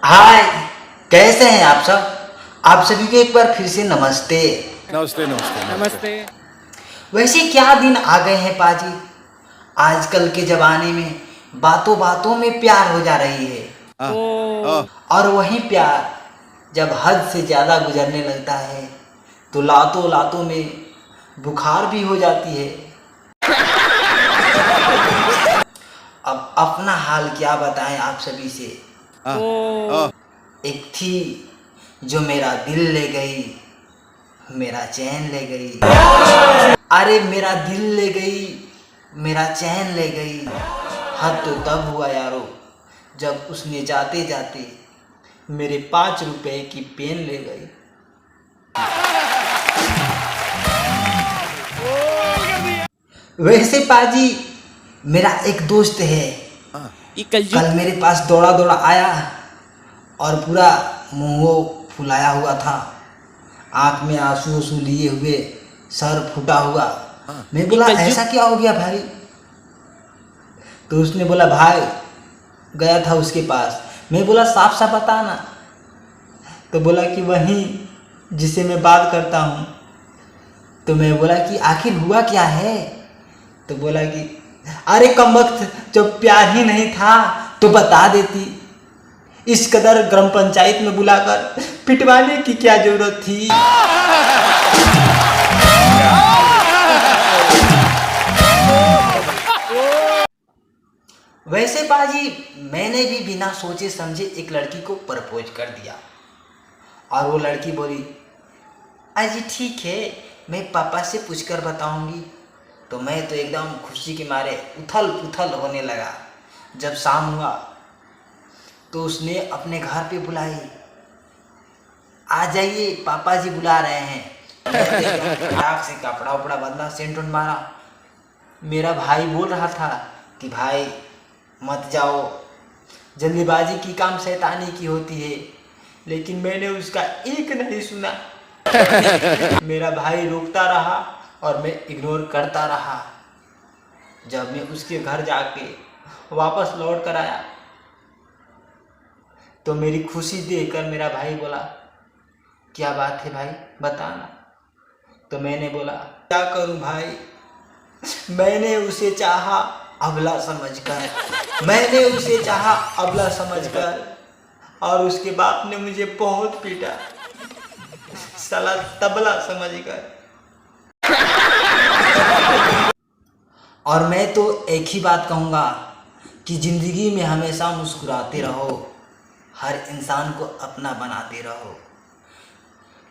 हाय, कैसे हैं आप सब। आप सभी को एक बार फिर से नमस्ते। नमस्ते नमस्ते नमस्ते। वैसे क्या दिन आ गए हैं पाजी। आजकल के ज़माने में बातों बातों में प्यार हो जा रही है, और वही प्यार जब हद से ज़्यादा गुजरने लगता है तो लातों लातों में बुखार भी हो जाती है। अब अपना हाल क्या बताएं आप सभी से। एक थी जो मेरा दिल ले गई, मेरा चैन ले गई। अरे मेरा दिल ले गई, मेरा चैन ले गई। हद तो तब हुआ यारो जब उसने जाते जाते मेरे 5 रुपए की पेन ले गई। वैसे पाजी मेरा एक दोस्त है, कल मेरे पास दौड़ा दौड़ा आया और पूरा मुंह फुलाया हुआ था, आंख में आंसू आंसू लिए हुए, सर फूटा हुआ। मैं बोला ऐसा क्या हो गया भाई। तो उसने बोला भाई गया था उसके पास। मैं बोला साफ साफ बता ना। तो बोला कि वही जिसे मैं बात करता हूँ। तो मैं बोला कि आखिर हुआ क्या है। तो बोला कि अरे कमबख्त जब प्यार ही नहीं था तो बता देती, इस कदर ग्राम पंचायत में बुलाकर पिटवाने की क्या जरूरत थी। वैसे बाजी मैंने भी बिना सोचे समझे एक लड़की को प्रपोज कर दिया, और वो लड़की बोली अजी ठीक है मैं पापा से पूछकर बताऊंगी। तो मैं तो एकदम खुशी के मारे उथल पुथल होने लगा। जब शाम हुआ तो उसने अपने घर पे बुलाई, आ जाइए पापा जी बुला रहे हैं। फटाक से कपड़ा उपड़ा बदला, सेंट उंट मारा। मेरा भाई बोल रहा था कि भाई मत जाओ, जल्दीबाजी की काम शैतानी की होती है, लेकिन मैंने उसका एक नहीं सुना। मेरा भाई रोकता रहा और मैं इग्नोर करता रहा। जब मैं उसके घर जाके वापस लौट कर आया तो मेरी खुशी देखकर मेरा भाई बोला क्या बात है भाई बताना। तो मैंने बोला क्या करूं भाई, मैंने उसे चाहा अबला समझकर, मैंने उसे चाहा अबला समझकर, और उसके बाप ने मुझे बहुत पीटा साला तबला समझकर। और मैं तो एक ही बात कहूँगा कि ज़िंदगी में हमेशा मुस्कुराते रहो, हर इंसान को अपना बनाते रहो।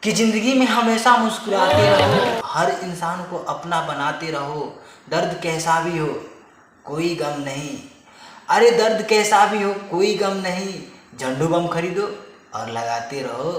कि ज़िंदगी में हमेशा मुस्कुराते रहो, हर इंसान को अपना बनाते रहो। दर्द कैसा भी हो कोई गम नहीं, अरे दर्द कैसा भी हो कोई गम नहीं, झंडू बम खरीदो और लगाते रहो।